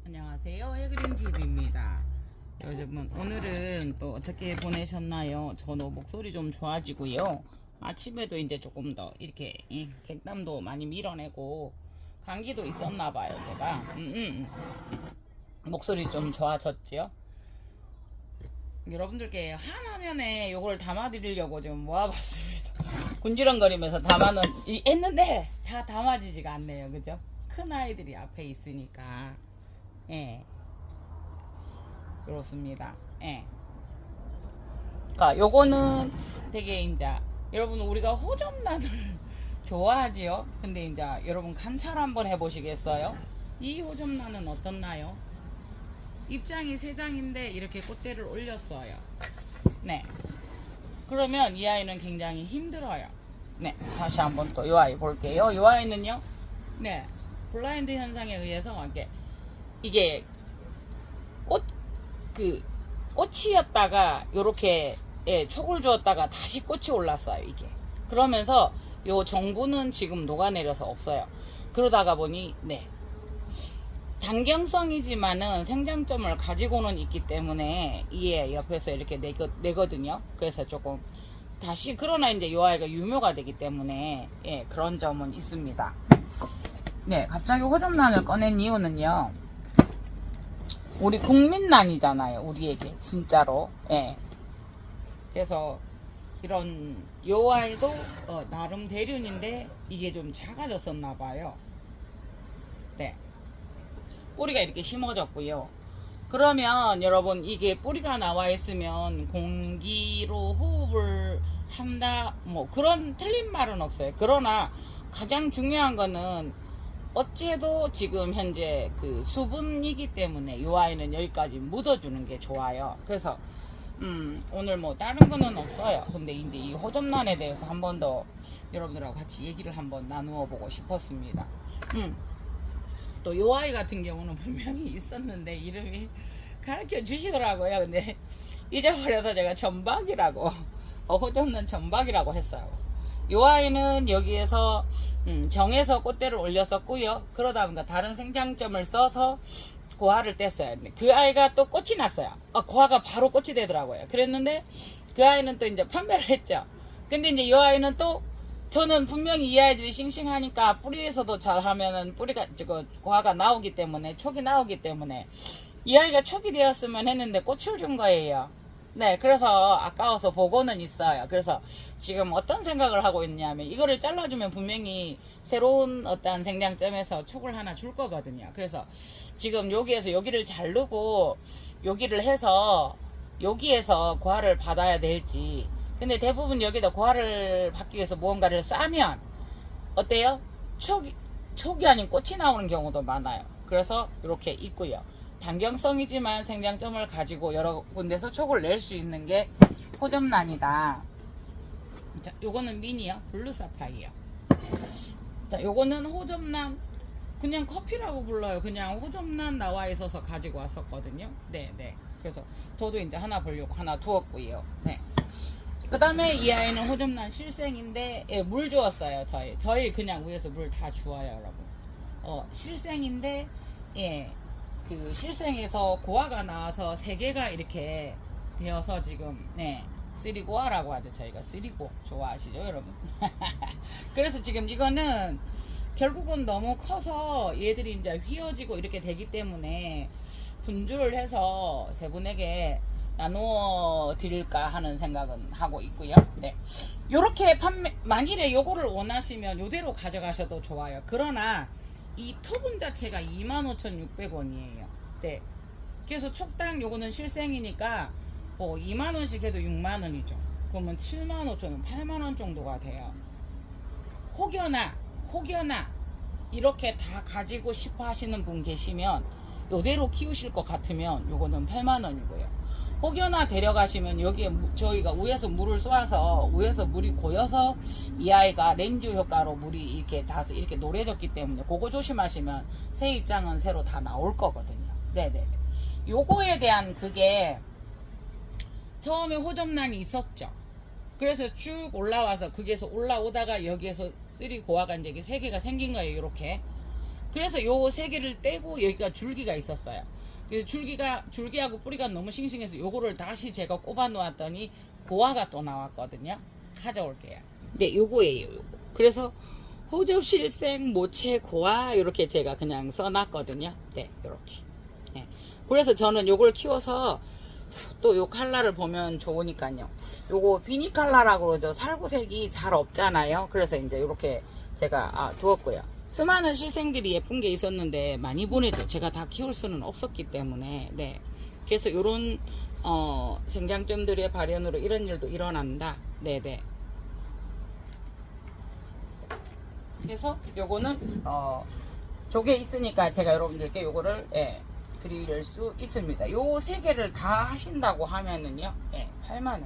안녕하세요, 해그린TV입니다. 여러분, 오늘은 또 어떻게 보내셨나요? 저도 목소리 좀 좋아지고요. 아침에도 이제 조금 더 이렇게 객담도 많이 밀어내고 감기도 있었나봐요, 제가. 목소리 좀 좋아졌지요? 여러분들께 하나면에 요걸 담아드리려고 좀 모아봤습니다. 군지렁거리면서 했는데 다 담아지지가 않네요, 그죠? 큰 아이들이 앞에 있으니까. 예, 그렇습니다. 예. 그러니까 요거는 되게 이제 여러분 우리가 호접란을 좋아하지요. 근데 이제 여러분 감찰 한번 해보시겠어요? 이 호접란은 어떻나요? 입장이 3장인데 이렇게 꽃대를 올렸어요. 네. 그러면 이 아이는 굉장히 힘들어요. 네. 다시 한번 또 이 아이 볼게요. 이 아이는요. 네. 블라인드 현상에 의해서 이게 꽃이었다가 요렇게 촉을 주었다가 다시 꽃이 올랐어요. 이게 그러면서 요 정부는 지금 녹아내려서 없어요. 그러다가 보니 단경성이지만은 생장점을 가지고는 있기 때문에 이에 옆에서 이렇게 내거든요. 그래서 조금 다시 그러나 이제 요 아이가 유묘가 되기 때문에 그런 점은 있습니다. 네, 갑자기 호접란을 꺼낸 이유는요. 우리 국민란이잖아요. 우리에게 진짜로. 예. 그래서 이런 요 아이도 나름 대륜인데 이게 좀 작아졌었나 봐요. 네. 뿌리가 이렇게 심어졌고요. 그러면 여러분 이게 뿌리가 나와 있으면 공기로 호흡을 한다 뭐 그런 틀린 말은 없어요. 그러나 가장 중요한 거는 어째도 지금 현재 그 수분이기 때문에 이 아이는 여기까지 묻어주는 게 좋아요. 그래서 오늘 뭐 다른 거는 없어요. 근데 이제 이 호접란에 대해서 한 번 더 여러분들하고 같이 얘기를 한번 나누어 보고 싶었습니다. 또 이 아이 같은 경우는 분명히 있었는데 이름이 가르쳐 주시더라고요. 근데 잊어버려서 제가 전박이라고 호접란 전박이라고 했어요. 이 아이는 여기에서 정해서 꽃대를 올렸었고요. 그러다 보니까 다른 생장점을 써서 고화를 뗐어요. 그 아이가 또 꽃이 났어요. 고화가 바로 꽃이 되더라고요. 그랬는데 그 아이는 또 이제 판매를 했죠. 근데 이제 이 아이는 또 저는 분명히 이 아이들이 싱싱하니까 뿌리에서도 잘하면은 뿌리가 고화가 나오기 때문에 촉이 나오기 때문에 이 아이가 촉이 되었으면 했는데 꽃을 준 거예요. 네, 그래서 아까워서 보고는 있어요. 그래서 지금 어떤 생각을 하고 있냐면 이거를 잘라주면 분명히 새로운 어떤 생장점에서 촉을 하나 줄 거거든요. 그래서 지금 여기에서 여기를 자르고 여기를 해서 여기에서 고화를 받아야 될지. 근데 대부분 여기다 고화를 받기 위해서 무언가를 싸면 어때요? 촉이 아닌 꽃이 나오는 경우도 많아요. 그래서 이렇게 있고요. 단경성이지만 생장점을 가지고 여러 군데서 촉을 낼 수 있는 게 호접란이다. 자, 요거는 미니요. 블루 사파이어. 자, 요거는 호접란 그냥 커피라고 불러요. 그냥 호접란 나와 있어서 가지고 왔었거든요. 네. 그래서 저도 이제 하나 보려고 하나 두었고요. 네. 그 다음에 이 아이는 호접란 실생인데 물 주었어요. 저희 그냥 위에서 물 다 주어요, 여러분. 실생인데 그 실생에서 고화가 나와서 3개가 이렇게 되어서 지금 쓰리고화라고 하죠. 저희가 쓰리고 좋아하시죠, 여러분? 그래서 지금 이거는 결국은 너무 커서 얘들이 이제 휘어지고 이렇게 되기 때문에 분주를 해서 3분에게 나누어 드릴까 하는 생각은 하고 있고요. 네. 요렇게 만일에 요거를 원하시면 요대로 가져가셔도 좋아요. 그러나 이 토분 자체가 25,600원이에요. 네. 그래서 촉당 요거는 실생이니까 2만원씩 해도 6만원이죠. 그러면 75,000원, 8만원 정도가 돼요. 혹여나 이렇게 다 가지고 싶어 하시는 분 계시면 요대로 키우실 것 같으면 요거는 8만원이고요. 혹여나 데려가시면 여기에 저희가 위에서 물을 쏘아서 위에서 물이 고여서 이 아이가 렌즈 효과로 물이 이렇게 다 이렇게 노래졌기 때문에 그거 조심하시면 새 입장은 새로 다 나올 거거든요. 네네. 요거에 대한 그게 처음에 호접란이 있었죠. 그래서 쭉 올라와서 거기에서 올라오다가 여기에서 쓰리 고화가 이제 3개가 생긴 거예요. 이렇게. 그래서 요 세 개를 떼고 여기가 줄기가 있었어요. 그래서 줄기하고 뿌리가 너무 싱싱해서 요거를 다시 제가 꼽아 놓았더니 고화가 또 나왔거든요. 가져올게요. 네, 요거예요, 요거. 그래서 호접실생 모체 고화 이렇게 제가 그냥 써놨거든요. 네, 이렇게. 네. 그래서 저는 요걸 키워서 또 요 칼라를 보면 좋으니까요. 요거 비니칼라라고 그러죠. 살구색이 잘 없잖아요. 그래서 이제 이렇게 제가 두었고요. 수많은 실생들이 예쁜 게 있었는데 많이 보내도 제가 다 키울 수는 없었기 때문에 네. 그래서 요런 생장점들의 발현으로 이런 일도 일어난다. 네네. 그래서 요거는 조개 있으니까 제가 여러분들께 요거를 드릴 수 있습니다. 요 세 개를 다 하신다고 하면은요, 8만원.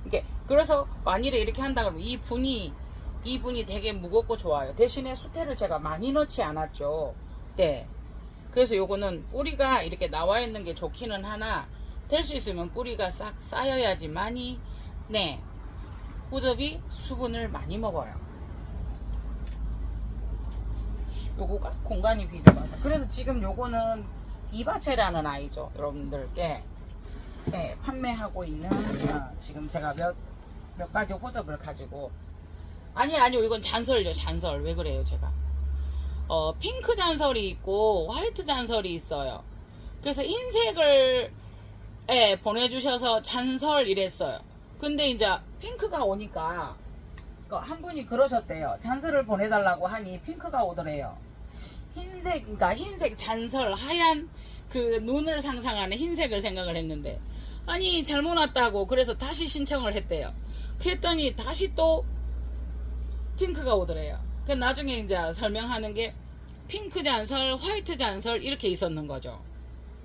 이게 그래서 만일에 이렇게 한다 그러면 이 분이 되게 무겁고 좋아요. 대신에 수태를 제가 많이 넣지 않았죠. 네. 그래서 요거는 뿌리가 이렇게 나와 있는 게 좋기는 하나, 될 수 있으면 뿌리가 싹 쌓여야지만이 네, 호접이 수분을 많이 먹어요. 요거가 공간이 비좁아서. 그래서 지금 요거는 비바체라는 아이죠. 여러분들께 판매하고 있는 지금 제가 몇 가지 호접을 가지고 아니요 이건 잔설요. 잔설. 왜 그래요 제가 핑크 잔설이 있고 화이트 잔설이 있어요. 그래서 흰색을 보내주셔서 잔설 이랬어요. 근데 이제 핑크가 오니까 한 분이 그러셨대요. 잔설을 보내달라고 하니 핑크가 오더래요. 그러니까 흰색 잔설, 하얀 그 눈을 상상하는 흰색을 생각을 했는데 아니 잘못 왔다고. 그래서 다시 신청을 했대요. 그랬더니 다시 또 핑크가 오더래요. 그 나중에 이제 설명하는 게 핑크 잔설, 화이트 잔설 이렇게 있었는 거죠.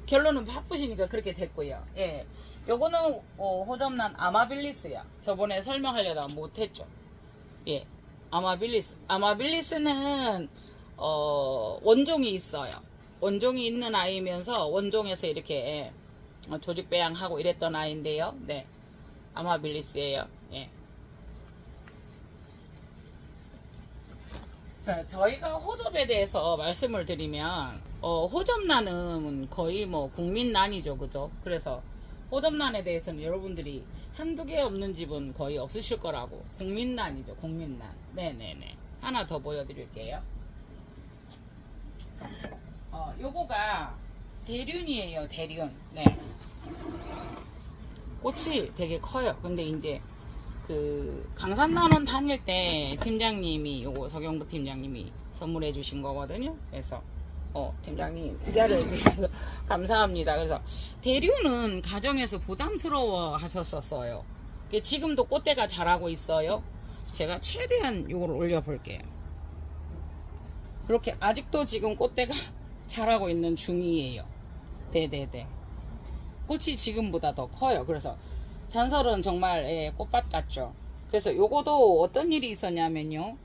결론은 바쁘시니까 그렇게 됐고요. 예, 요거는 호접란 아마빌리스야. 저번에 설명하려다가 못했죠. 예, 아마빌리스는 원종이 있어요. 원종이 있는 아이면서 원종에서 이렇게 조직 배양하고 이랬던 아이인데요. 네, 아마빌리스예요. 예. 저희가 호접에 대해서 말씀을 드리면 호접란은 거의 뭐 국민란이죠, 그죠? 그래서 호접란에 대해서는 여러분들이 한두 개 없는 집은 거의 없으실 거라고. 국민란이죠, 국민란. 네네네. 하나 더 보여드릴게요. 요거가 대륜이에요, 대륜. 네. 꽃이 되게 커요. 근데 이제 그 강산난원 다닐 때 팀장님이 요거 서경부 팀장님이 선물해 주신 거거든요. 그래서 팀장님 이 자리에 주셔서 감사합니다. 그래서 대류는 가정에서 부담스러워 하셨었어요. 지금도 꽃대가 자라고 있어요. 제가 최대한 요걸 올려 볼게요. 이렇게 아직도 지금 꽃대가 자라고 있는 중이에요. 네네네. 꽃이 지금보다 더 커요. 그래서 잔설은 정말 꽃밭 같죠. 그래서 요거도 어떤 일이 있었냐면요,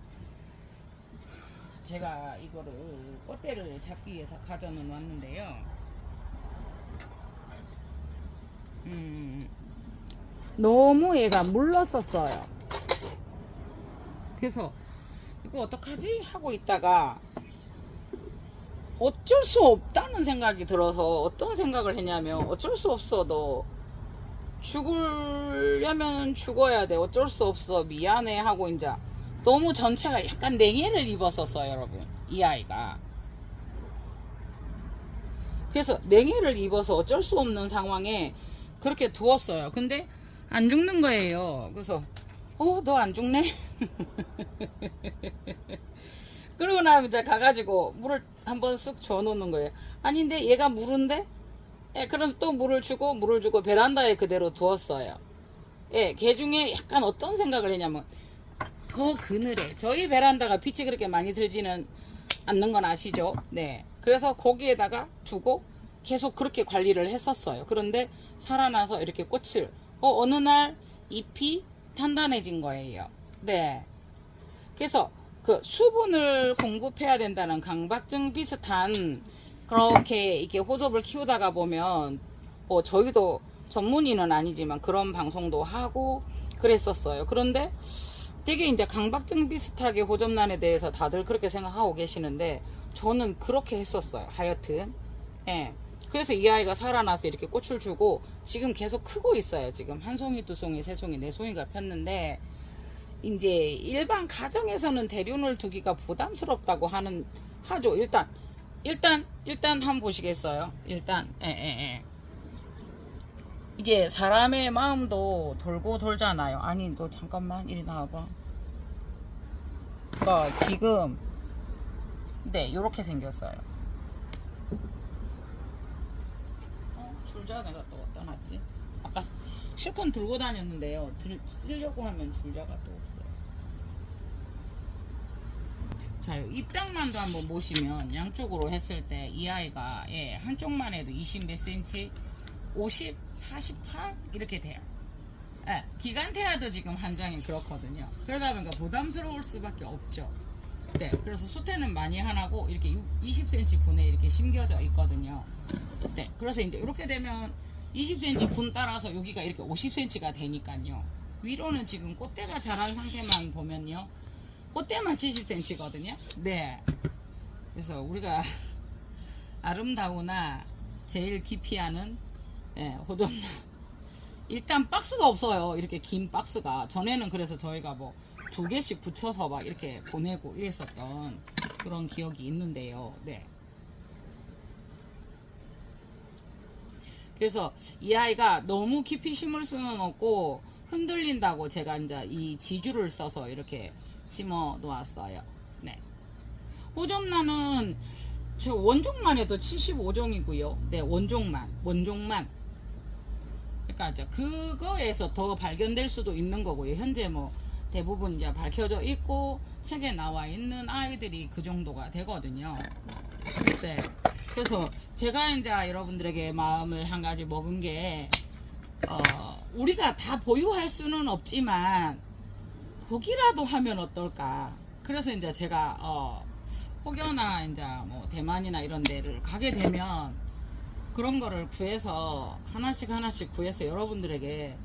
제가 이거를 꽃대를 잡기 위해서 가져는 왔는데요, 너무 얘가 물렀었어요. 그래서 이거 어떡하지 하고 있다가 어쩔 수 없다는 생각이 들어서 어떤 생각을 했냐면, 어쩔 수 없어, 너 죽으려면 죽어야 돼, 어쩔 수 없어, 미안해 하고 이제 너무 전체가 약간 냉해를 입었었어요, 여러분, 이 아이가. 그래서 냉해를 입어서 어쩔 수 없는 상황에 그렇게 두었어요. 근데 안 죽는 거예요. 그래서 너 안 죽네? 그러고 나면 이제 가가지고 물을 한번 쑥 줘놓는 거예요. 아닌데 얘가 물은데? 그래서 또 물을 주고 베란다에 그대로 두었어요. 걔 중에 약간 어떤 생각을 했냐면, 그 그늘에, 저희 베란다가 빛이 그렇게 많이 들지는 않는 건 아시죠? 네. 그래서 거기에다가 두고 계속 그렇게 관리를 했었어요. 그런데 살아나서 이렇게 꽃을 어느 날 잎이 단단해진 거예요. 네. 그래서 그 수분을 공급해야 된다는 강박증 비슷한, 그렇게 이렇게 호접을 키우다가 보면 뭐 저희도 전문의는 아니지만 그런 방송도 하고 그랬었어요. 그런데 되게 이제 강박증 비슷하게 호접란에 대해서 다들 그렇게 생각하고 계시는데 저는 그렇게 했었어요. 하여튼 예. 그래서 이 아이가 살아나서 이렇게 꽃을 주고 지금 계속 크고 있어요. 지금 한 송이, 두 송이, 세 송이, 네 송이가 폈는데 이제 일반 가정에서는 대륜을 두기가 부담스럽다고 하죠. 일단 한번 보시겠어요? 일단 이게 사람의 마음도 돌고 돌잖아요. 아니 너 잠깐만 이리 나와봐. 그러니까 지금 네 요렇게 생겼어요. 줄자 내가 또 어디다 놨지? 아까 실컷 들고 다녔는데요. 쓰려고 하면 줄자가 또 없어요. 자, 입장만도 한번 보시면 양쪽으로 했을 때 이 아이가 한쪽만 해도 20 몇 센치, 50, 48 이렇게 돼요. 기간태아도 지금 한 장이 그렇거든요. 그러다 보니까 부담스러울 수밖에 없죠. 네, 그래서 수태는 많이 하나고 이렇게 20cm 분에 이렇게 심겨져 있거든요. 네, 그래서 이제 이렇게 되면 20cm 분 따라서 여기가 이렇게 50cm가 되니까요. 위로는 지금 꽃대가 자란 상태만 보면요. 꽃대만 70cm거든요. 네. 그래서 우리가 아름다우나 제일 기피하는 호접란. 일단 박스가 없어요. 이렇게 긴 박스가. 전에는 그래서 저희가 뭐 2개씩 붙여서 막 이렇게 보내고 이랬었던 그런 기억이 있는데요. 네. 그래서 이 아이가 너무 깊이 심을 수는 없고 흔들린다고 제가 이제 이 지주를 써서 이렇게 심어 놓았어요. 네. 호접란은 제 원종만 해도 75종이고요. 네, 원종만. 그러니까 이제 그거에서 더 발견될 수도 있는 거고요. 현재 뭐 대부분 이제 밝혀져 있고 책에 나와 있는 아이들이 그 정도가 되거든요. 네. 그래서 제가 이제 여러분들에게 마음을 한 가지 먹은 게 우리가 다 보유할 수는 없지만 보기라도 하면 어떨까. 그래서 이제 제가 혹여나 이제 뭐 대만이나 이런 데를 가게 되면 그런 거를 구해서 하나씩 구해서 여러분들에게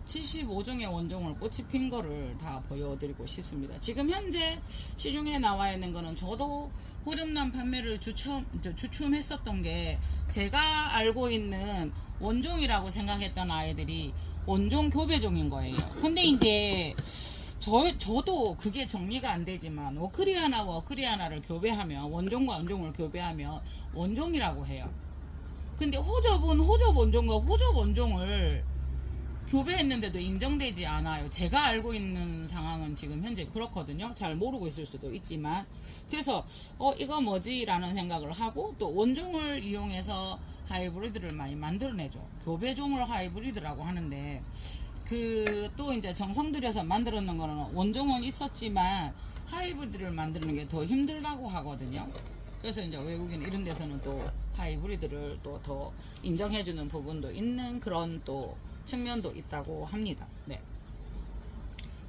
75종의 원종을 꽃이 핀 거를 다 보여드리고 싶습니다. 지금 현재 시중에 나와 있는 거는 저도 호접란 판매를 주춤했었던 게 제가 알고 있는 원종이라고 생각했던 아이들이 원종 교배종인 거예요. 근데 이제 저도 그게 정리가 안 되지만 워크리아나와 워크리아나를 교배하면 원종과 원종을 교배하면 원종이라고 해요. 근데 호접은 호접 원종과 호접 원종을 교배했는데도 인정되지 않아요. 제가 알고 있는 상황은 지금 현재 그렇거든요. 잘 모르고 있을 수도 있지만 그래서 이거 뭐지? 라는 생각을 하고 또 원종을 이용해서 하이브리드를 많이 만들어내죠. 교배종을 하이브리드라고 하는데 또 이제 정성 들여서 만들어놓은 거는 원종은 있었지만 하이브리드를 만드는 게 더 힘들다고 하거든요. 그래서 이제 외국인 이런 데서는 또 하이브리드를 또 더 인정해주는 부분도 있는 그런 또 측면도 있다고 합니다. 네.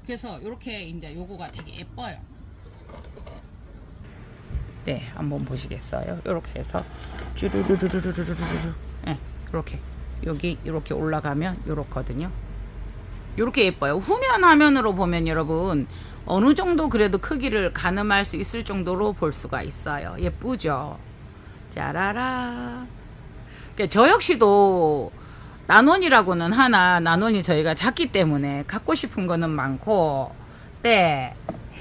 그래서 이렇게 이제 요거가 되게 예뻐요. 네, 한번 보시겠어요? 이렇게 해서 쭈루루루루루루루루 이렇게 여기 이렇게 올라가면 이렇거든요. 이렇게 예뻐요. 후면 화면으로 보면 여러분 어느 정도 그래도 크기를 가늠할 수 있을 정도로 볼 수가 있어요. 예쁘죠? 짜라라. 저 역시도 난원이라고는 하나 난원이 저희가 작기 때문에 갖고 싶은 거는 많고 네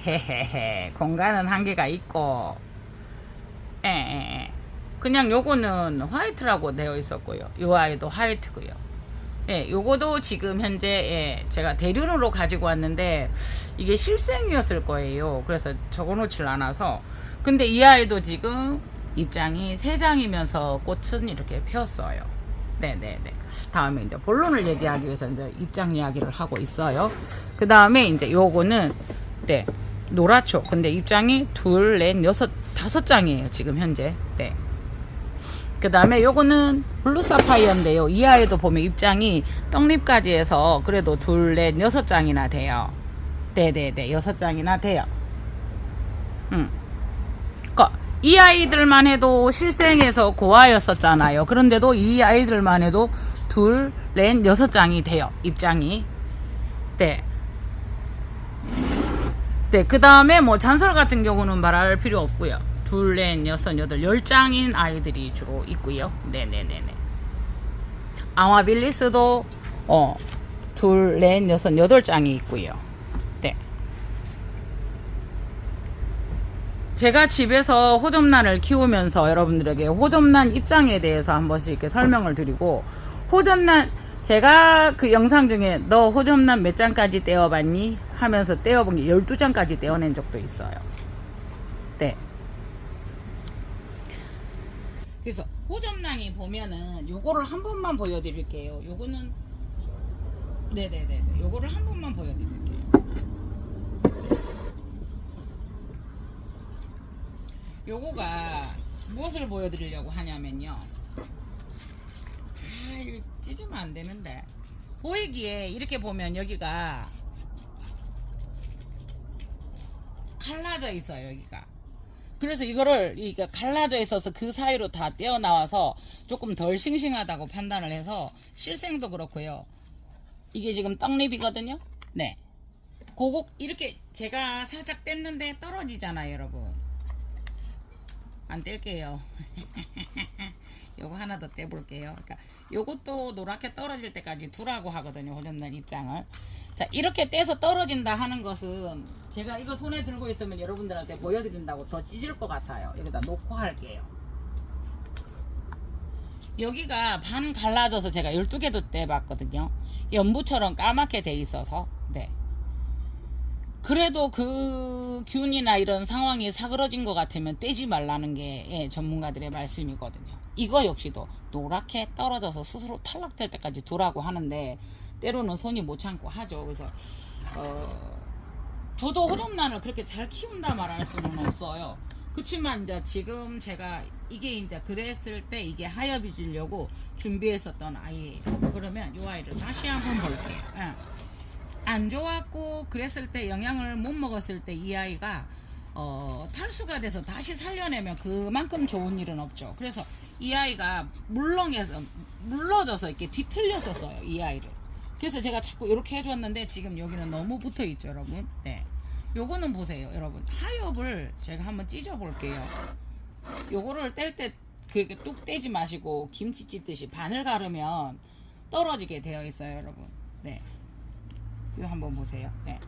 헤헤헤 공간은 한계가 있고 그냥 요거는 화이트라고 되어 있었고요. 요 아이도 화이트고요. 요거도 지금 현재 제가 대륜으로 가지고 왔는데 이게 실생이었을 거예요. 그래서 적어놓질 않아서. 근데 이 아이도 지금 입장이 3장이면서 꽃은 이렇게 폈어요. 네네네. 다음에 이제 본론을 얘기하기 위해서 이제 입장 이야기를 하고 있어요. 그 다음에 이제 요거는 노랗죠. 근데 입장이 2, 4, 6, 5장이에요. 지금 현재. 네. 그 다음에 요거는 블루 사파이어인데요. 이 아이도 보면 입장이 떡잎까지 해서 그래도 2, 4, 6장이나 돼요. 네네네. 6장이나 돼요. 그러니까 이 아이들만 해도 실생에서 고아였었잖아요. 그런데도 이 아이들만 해도 2, 4, 6장이 돼요. 입장이. 네. 네, 그 다음에 뭐 잔설 같은 경우는 말할 필요 없고요. 둘, 넷, 여섯, 여덟, 10장인 아이들이 주로 있고요. 네네네네. 아마빌리스도 둘, 넷, 여섯, 8장이 있고요. 네. 제가 집에서 호접란을 키우면서 여러분들에게 호접란 입장에 대해서 한 번씩 이렇게 설명을 드리고, 호접란 제가 그 영상 중에 너 호접란 몇 장까지 떼어봤니? 하면서 떼어본 게 12장까지 떼어낸 적도 있어요. 네. 그래서 호접란이 보면은 요거를 한 번만 보여드릴게요. 요거는 네네네. 요거를 한 번만 보여드릴게요. 요거가 무엇을 보여드리려고 하냐면요. 이거 찢으면 안 되는데. 보이기에 이렇게 보면 여기가 갈라져 있어요, 여기가. 그래서 이거를 갈라져 있어서 그 사이로 다 떼어나와서 조금 덜 싱싱하다고 판단을 해서, 실생도 그렇고요. 이게 지금 떡잎이거든요. 네. 그거 이렇게 제가 살짝 뗐는데 떨어지잖아요, 여러분. 안 뗄게요. 요거 하나 더 떼볼게요. 그러니까 요것도 노랗게 떨어질 때까지 두라고 하거든요, 호접란 입장을. 자, 이렇게 떼서 떨어진다 하는 것은, 제가 이거 손에 들고 있으면 여러분들한테 보여드린다고 더 찢을 것 같아요. 여기다 놓고 할게요. 여기가 반 갈라져서 제가 12개도 떼봤거든요. 연부처럼 까맣게 돼 있어서. 네. 그래도 그 균이나 이런 상황이 사그러진 것 같으면 떼지 말라는 게 전문가들의 말씀이거든요. 이거 역시도 노랗게 떨어져서 스스로 탈락될 때까지 두라고 하는데, 때로는 손이 못 참고 하죠. 그래서 저도 호접란을 그렇게 잘 키운다 말할 수는 없어요. 그치만 이제 지금 제가 이게 이제 그랬을 때 이게 하엽이 지려고 준비했었던 아이예요. 그러면 이 아이를 다시 한번 볼게요. 안 좋았고 그랬을 때, 영양을 못 먹었을 때 이 아이가 탈수가 돼서 다시 살려내면 그만큼 좋은 일은 없죠. 그래서 이 아이가 물러져서 이렇게 뒤틀렸었어요, 이 아이를. 그래서 제가 자꾸 이렇게 해줬는데 지금 여기는 너무 붙어 있죠, 여러분. 네. 요거는 보세요, 여러분. 하엽을 제가 한번 찢어 볼게요. 요거를 뗄 때 그렇게 뚝 떼지 마시고 김치 찢듯이 반을 가르면 떨어지게 되어 있어요, 여러분. 네. 이거 한번 보세요. 네.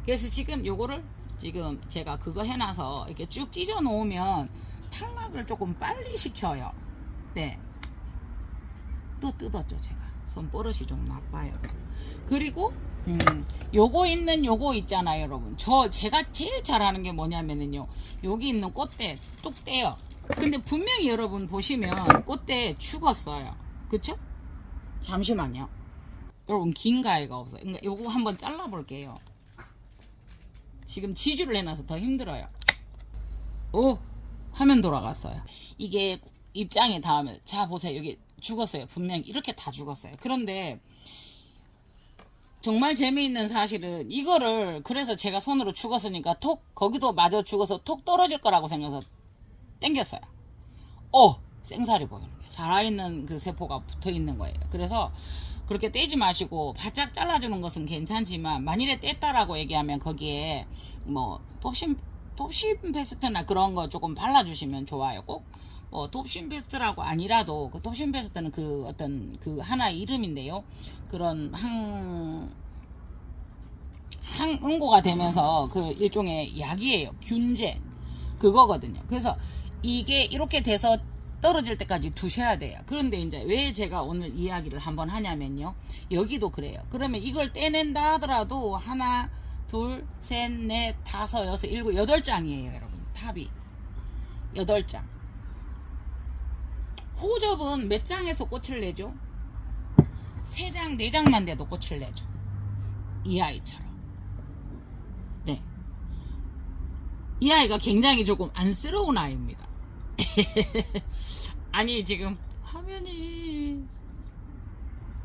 그래서 지금 요거를 지금 제가 그거 해놔서 이렇게 쭉 찢어 놓으면 탈락을 조금 빨리 시켜요. 네. 또 뜯었죠, 제가. 손버릇이 좀 나빠요. 그리고 요거 있는 요거 있잖아요, 여러분. 제가 제일 잘하는 게 뭐냐면은요, 여기 있는 꽃대 뚝 떼요. 근데 분명히 여러분 보시면 꽃대 죽었어요. 그쵸? 잠시만요. 여러분, 긴 가위가 없어요. 그러니까 요거 한번 잘라 볼게요. 지금 지주를 해놔서 더 힘들어요. 오! 화면 돌아갔어요. 이게 입장에 닿으면, 자 보세요, 여기 죽었어요. 분명히 이렇게 다 죽었어요. 그런데 정말 재미있는 사실은, 이거를 그래서 제가 손으로 죽었으니까 거기도 마저 죽어서 톡 떨어질 거라고 생각해서 당겼어요. 생살이 보이는 거예요. 살아있는 그 세포가 붙어 있는 거예요. 그래서 그렇게 떼지 마시고, 바짝 잘라주는 것은 괜찮지만, 만일에 뗐다라고 얘기하면 거기에 뭐 톱신 페스트나 그런 거 조금 발라주시면 좋아요. 꼭 톱신 페스트라고 아니라도, 그 톱신 페스트는 그 어떤 그 하나의 이름인데요, 그런 항응고가 되면서 그 일종의 약이에요. 균제 그거거든요. 그래서 이게 이렇게 돼서 떨어질 때까지 두셔야 돼요. 그런데 이제 왜 제가 오늘 이야기를 한번 하냐면요, 여기도 그래요. 그러면 이걸 떼낸다 하더라도 하나, 둘, 셋, 넷, 다섯, 여섯, 일곱, 8장이에요, 여러분. 탑이 8장. 호접은 몇 장에서 꽃을 내죠? 3장, 4장만 돼도 꽃을 내죠. 이 아이처럼. 네. 이 아이가 굉장히 조금 안쓰러운 아이입니다. 아니, 지금 화면이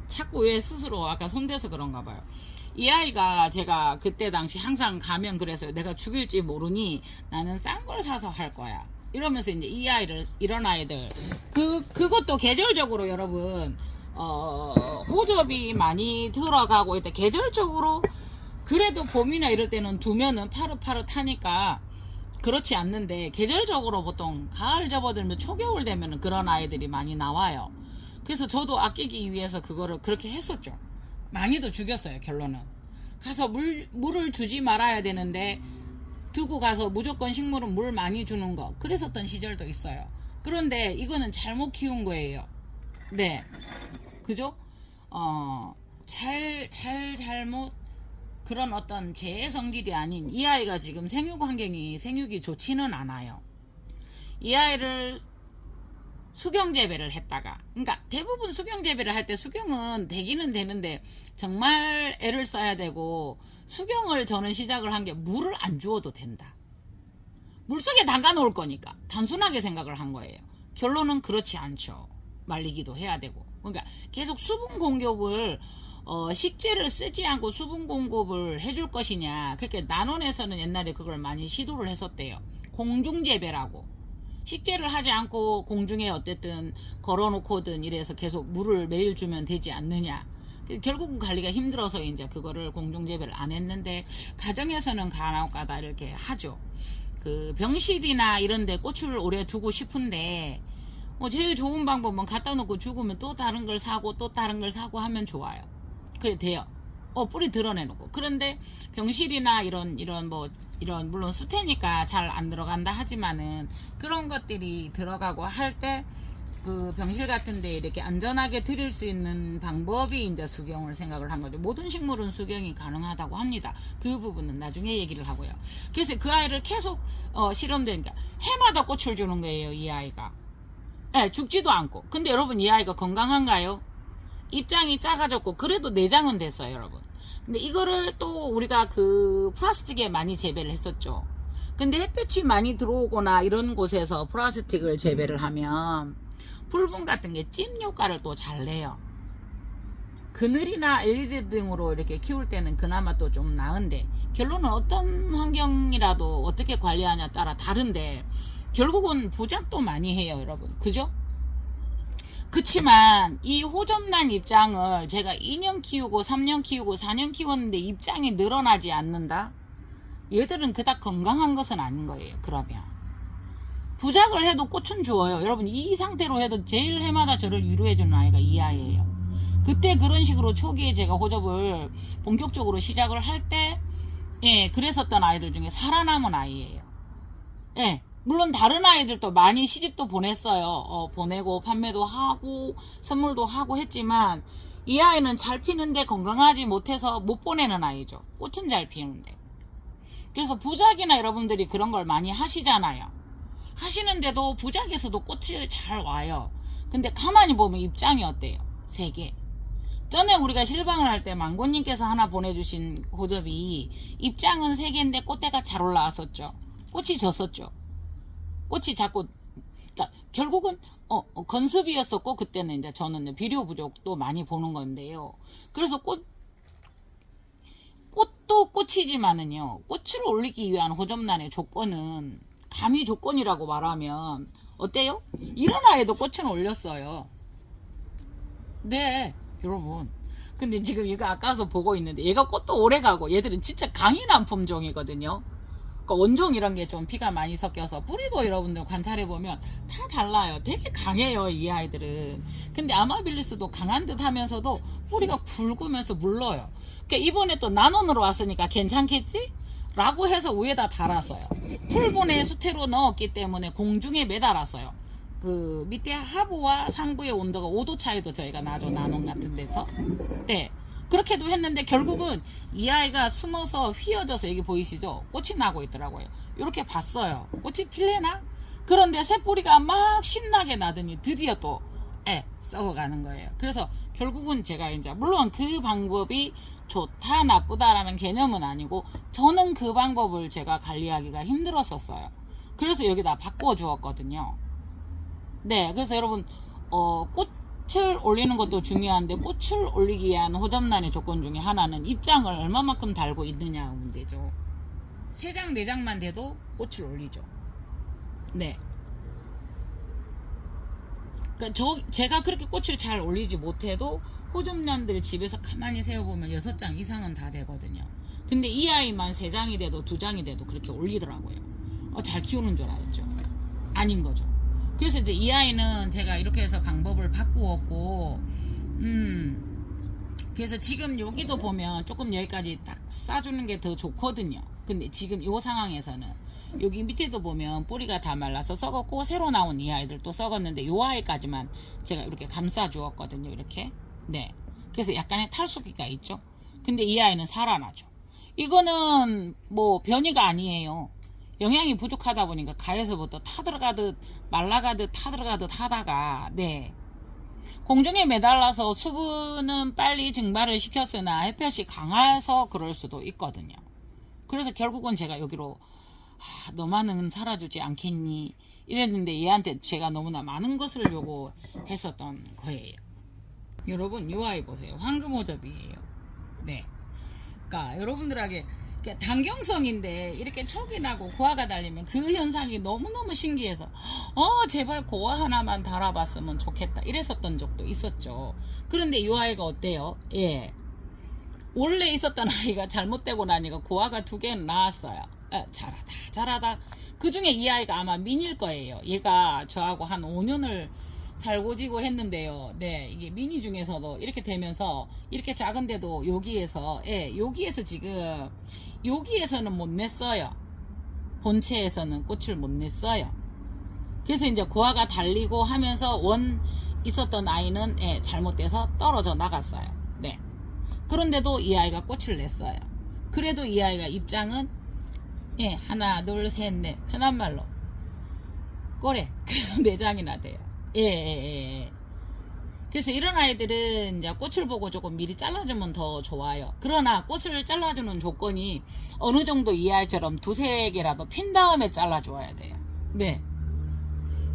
자꾸 왜 스스로 아까 손대서 그런가 봐요. 이 아이가 제가 그때 당시 항상 가면 그래서요, 내가 죽일지 모르니 나는 싼 걸 사서 할 거야, 이러면서 이제 이 아이를, 이런 아이들 그것도 계절적으로 여러분 호접이 많이 들어가고 있다, 계절적으로 그래도 봄이나 이럴 때는 두면은 파릇파릇하니까 그렇지 않는데, 계절적으로 보통 가을 접어들면 초겨울 되면 그런 아이들이 많이 나와요. 그래서 저도 아끼기 위해서 그거를 그렇게 했었죠. 많이도 죽였어요. 결론은 가서 물을 주지 말아야 되는데 두고 가서 무조건 식물은 물 많이 주는 거, 그랬었던 시절도 있어요. 그런데 이거는 잘못 키운 거예요. 네, 그죠? 잘못, 그런 어떤 죄의 성질이 아닌, 이 아이가 지금 생육이 좋지는 않아요. 이 아이를 수경 재배를 했다가, 그러니까 대부분 수경 재배를 할 때 수경은 되기는 되는데 정말 애를 써야 되고, 수경을 저는 시작을 한 게 물을 안 주어도 된다. 물속에 담가 놓을 거니까 단순하게 생각을 한 거예요. 결론은 그렇지 않죠. 말리기도 해야 되고. 그러니까 계속 수분 공급을, 식재를 쓰지 않고 수분 공급을 해줄 것이냐. 그렇게 난원에서는 옛날에 그걸 많이 시도를 했었대요. 공중 재배라고. 식재를 하지 않고 공중에 어쨌든 걸어놓고든 이래서 계속 물을 매일 주면 되지 않느냐. 결국은 관리가 힘들어서 이제 그거를 공중 재배를 안 했는데, 가정에서는 간혹가다 이렇게 하죠. 그 병실이나 이런데 꽃을 오래 두고 싶은데, 제일 좋은 방법은 갖다 놓고 죽으면 또 다른 걸 사고 또 다른 걸 사고 하면 좋아요. 그래 돼요. 뿌리 드러내놓고. 그런데 병실이나 이런 물론 수태니까 잘 안 들어간다 하지만은, 그런 것들이 들어가고 할 때 그 병실 같은데 이렇게 안전하게 드릴 수 있는 방법이 이제 수경을 생각을 한 거죠. 모든 식물은 수경이 가능하다고 합니다. 그 부분은 나중에 얘기를 하고요. 그래서 그 아이를 계속 실험되니까 해마다 꽃을 주는 거예요, 이 아이가. 네, 죽지도 않고. 근데 여러분, 이 아이가 건강한가요? 입장이 작아졌고, 그래도 내장은 됐어요, 여러분. 근데 이거를 또 우리가 그 플라스틱에 많이 재배를 했었죠. 근데 햇볕이 많이 들어오거나 이런 곳에서 플라스틱을 재배를 하면 풀분 같은 게 찜 효과를 또 잘 내요. 그늘이나 LED 등으로 이렇게 키울 때는 그나마 또 좀 나은데, 결론은 어떤 환경이라도 어떻게 관리하냐에 따라 다른데, 결국은 부작도 많이 해요, 여러분. 그죠? 그치만 이 호접란 입장을 제가 2년 키우고 3년 키우고 4년 키웠는데 입장이 늘어나지 않는다? 얘들은 그닥 건강한 것은 아닌 거예요. 그러면 부작을 해도 꽃은 주어요. 여러분, 이 상태로 해도 제일 해마다 저를 위로해주는 아이가 이 아이예요. 그때 그런 식으로 초기에 제가 호접을 본격적으로 시작을 할 때, 그랬었던 아이들 중에 살아남은 아이예요. 물론 다른 아이들도 많이 시집도 보냈어요. 보내고 판매도 하고 선물도 하고 했지만, 이 아이는 잘 피는데 건강하지 못해서 못 보내는 아이죠. 꽃은 잘 피우는데. 그래서 부작이나 여러분들이 그런 걸 많이 하시잖아요. 하시는데도 부작에서도 꽃이 잘 와요. 근데 가만히 보면 입장이 어때요? 3개. 전에 우리가 실방을 할 때 망고님께서 하나 보내주신 호접이 입장은 3개인데 꽃대가 잘 올라왔었죠. 꽃이 졌었죠. 꽃이 자꾸, 그러니까 결국은 건습이었었고, 그때는 이제 저는 비료 부족도 많이 보는 건데요. 그래서 꽃도 꽃이지만은요, 꽃을 올리기 위한 호접란의 조건은 감히 조건이라고 말하면 어때요? 이런 아이도 꽃은 올렸어요. 네, 여러분. 근데 지금 얘가 아까서 보고 있는데, 얘가 꽃도 오래 가고, 얘들은 진짜 강인한 품종이거든요. 그러니까 원종 이런 게 좀 피가 많이 섞여서, 뿌리도 여러분들 관찰해보면 다 달라요. 되게 강해요, 이 아이들은. 근데 아마빌리스도 강한 듯 하면서도 뿌리가 굵으면서 물러요. 그러니까 이번에 또 난원으로 왔으니까 괜찮겠지? 라고 해서 위에다 달았어요. 풀분에 수태로 넣었기 때문에 공중에 매달았어요. 그 밑에 하부와 상부의 온도가 5도 차이도 저희가 나죠, 난원 같은 데서. 네, 그렇게도 했는데 결국은 이 아이가 숨어서 휘어져서, 여기 보이시죠? 꽃이 나고 있더라고요. 이렇게 봤어요. 꽃이 필래나? 그런데 새뿌리가 막 신나게 나더니 드디어 또 썩어가는 거예요. 그래서 결국은 제가 이제, 물론 그 방법이 좋다 나쁘다라는 개념은 아니고, 저는 그 방법을 제가 관리하기가 힘들었었어요. 그래서 여기다 바꿔 주었거든요. 네, 그래서 여러분, 꽃을 올리는 것도 중요한데, 꽃을 올리기 위한 호접란의 조건 중에 하나는 입장을 얼마만큼 달고 있느냐 문제죠. 3장 4장만 돼도 꽃을 올리죠. 네. 그러니까 제가 그렇게 꽃을 잘 올리지 못해도 호접란들 집에서 가만히 세어보면 6장 이상은 다 되거든요. 근데 이 아이만 3장이 돼도 2장이 돼도 그렇게 올리더라고요. 잘 키우는 줄 알았죠. 아닌 거죠. 그래서 이제 이 아이는 제가 이렇게 해서 방법을 바꾸었고, 그래서 지금 여기도 보면 조금 여기까지 딱 싸주는 게 더 좋거든요. 근데 지금 이 상황에서는 여기 밑에도 보면 뿌리가 다 말라서 썩었고, 새로 나온 이 아이들도 썩었는데 이 아이까지만 제가 이렇게 감싸 주었거든요. 이렇게. 네. 그래서 약간의 탈수기가 있죠. 근데 이 아이는 살아나죠. 이거는 뭐 변이가 아니에요. 영양이 부족하다 보니까 가에서부터 타들어가듯 말라가듯 타들어가듯 하다가, 네, 공중에 매달라서 수분은 빨리 증발을 시켰으나 햇볕이 강해서 그럴 수도 있거든요. 그래서 결국은 제가 여기로 너만은 살아주지 않겠니 이랬는데, 얘한테 제가 너무나 많은 것을 요구했었던 거예요. 여러분, 요 아이 보세요. 황금호접이에요. 네. 그러니까 여러분들에게 단경성인데 이렇게 촉이 나고 고화가 달리면 그 현상이 너무너무 신기해서 제발 고화 하나만 달아봤으면 좋겠다 이랬었던 적도 있었죠. 그런데 이 아이가 어때요? 예, 원래 있었던 아이가 잘못되고 나니까 고화가 2개는 나왔어요. 잘하다. 그 중에 이 아이가 아마 미니일 거예요. 얘가 저하고 한 5년을 살고 지고 했는데요. 네, 이게 미니 중에서도 이렇게 되면서 이렇게 작은데도 여기에서, 예, 여기에서 지금 여기에서는 못 냈어요. 본체에서는 꽃을 못 냈어요. 그래서 이제 고화가 달리고 하면서 원 있었던 아이는, 예, 잘못돼서 떨어져 나갔어요. 네. 그런데도 이 아이가 꽃을 냈어요. 그래도 이 아이가 입장은, 예, 하나, 둘, 셋, 넷, 편한 말로 꼬래. 그래서 4장이나 돼요. 예. 그래서 이런 아이들은 이제 꽃을 보고 조금 미리 잘라주면 더 좋아요. 그러나 꽃을 잘라주는 조건이 어느 정도 이 아이처럼 2-3개라도 핀 다음에 잘라줘야 돼요. 네.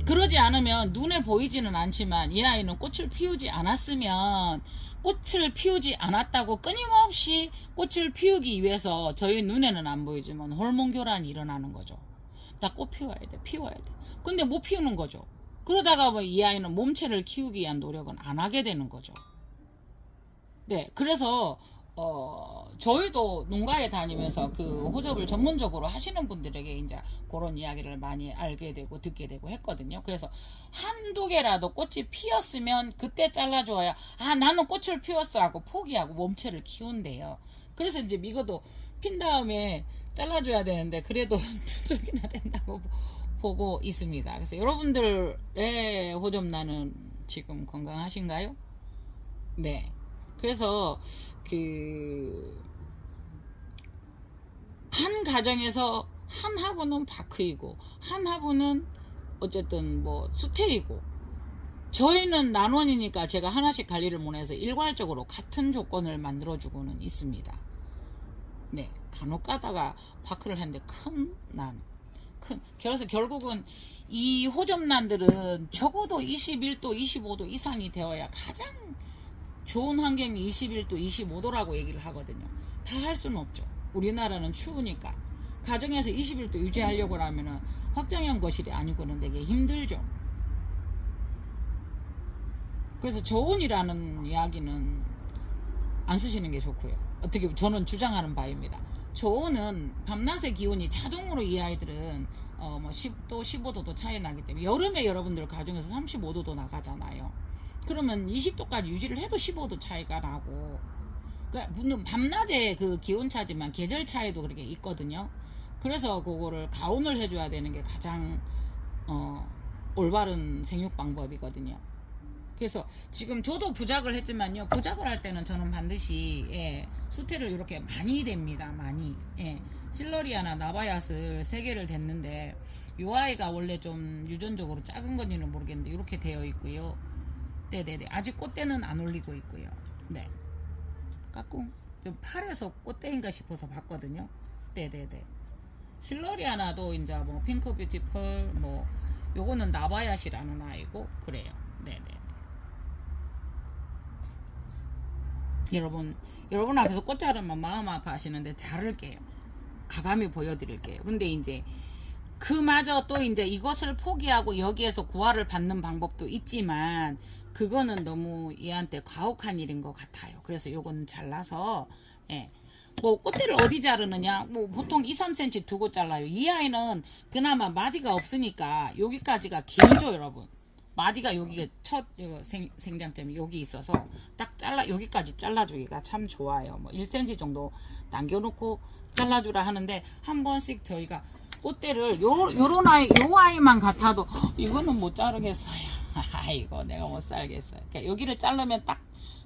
그러지 않으면 눈에 보이지는 않지만 이 아이는 꽃을 피우지 않았으면, 꽃을 피우지 않았다고 끊임없이 꽃을 피우기 위해서 저희 눈에는 안 보이지만 호르몬 교란이 일어나는 거죠. 나 꽃 피워야 돼. 근데 못 피우는 거죠. 그러다가 뭐 이 아이는 몸체를 키우기 위한 노력은 안 하게 되는 거죠. 네, 그래서 저희도 농가에 다니면서 그 호접을 전문적으로 하시는 분들에게 이제 그런 이야기를 많이 알게 되고 듣게 되고 했거든요. 그래서 1-2개라도 꽃이 피었으면 그때 잘라줘야, 나는 꽃을 피웠어 하고 포기하고 몸체를 키운대요. 그래서 이제 미거도 핀 다음에 잘라줘야 되는데 그래도 2쪽이나 된다고 보고 있습니다. 그래서 여러분들의 호접란은 지금 건강하신가요? 네. 그래서 한 가정에서 한 화분은 바크이고 한 화분은 어쨌든 뭐 수태이고, 저희는 난원이니까 제가 하나씩 관리를 못해서 일괄적으로 같은 조건을 만들어주고는 있습니다. 네. 간혹 가다가 바크를 했는데 그래서 결국은 이 호접란들은 적어도 21도, 25도 이상이 되어야, 가장 좋은 환경이 21도, 25도라고 얘기를 하거든요. 다 할 수는 없죠. 우리나라는 추우니까. 가정에서 21도 유지하려고 하면은 확장형 거실이 아니고는 되게 힘들죠. 그래서 저온이라는 이야기는 안 쓰시는 게 좋고요. 어떻게 저는 주장하는 바입니다. 저온은 밤낮의 기온이 자동으로 이 아이들은 뭐 10도, 15도도 차이 나기 때문에, 여름에 여러분들 가정에서 35도도 나가잖아요. 그러면 20도까지 유지를 해도 15도 차이가 나고, 그러니까 물론 밤낮의 그 기온 차지만 계절 차이도 그렇게 있거든요. 그래서 그거를 가온을 해줘야 되는 게 가장 올바른 생육 방법이거든요. 그래서 지금 저도 부작을 했지만요, 부작을 할 때는 저는 반드시, 예, 수태를 이렇게 많이 댑니다. 많이. 예, 실러리아나 나바얏을 3개를 댔는데 이 아이가 원래 좀 유전적으로 작은 건지는 모르겠는데 이렇게 되어 있고요. 네네네. 아직 꽃대는 안 올리고 있고요. 네. 까꿍. 팔에서 꽃대인가 싶어서 봤거든요. 네네네. 실러리아나도 이제 뭐 핑크 뷰티풀, 뭐 요거는 나바얏이라는 아이고 그래요. 네네. 여러분 앞에서 꽃 자르면 마음 아파하시는데 자를게요. 가감히 보여드릴게요. 근데 이제 그마저 또 이제 이것을 포기하고 여기에서 고화를 받는 방법도 있지만 그거는 너무 얘한테 가혹한 일인 것 같아요. 그래서 요거는 잘라서, 예, 뭐 꽃대를 어디 자르느냐? 뭐 보통 2, 3cm 두고 잘라요. 이 아이는 그나마 마디가 없으니까 여기까지가 길죠, 여러분. 마디가 여기가 첫 생장점이 여기 있어서 딱 여기까지 잘라주기가 참 좋아요. 뭐 1cm 정도 남겨놓고 잘라주라 하는데 한 번씩 저희가 꽃대를 요런 아이, 요 아이만 같아도 이거는 못 자르겠어요. 이거 내가 못 살겠어요. 그러니까 여기를 자르면 딱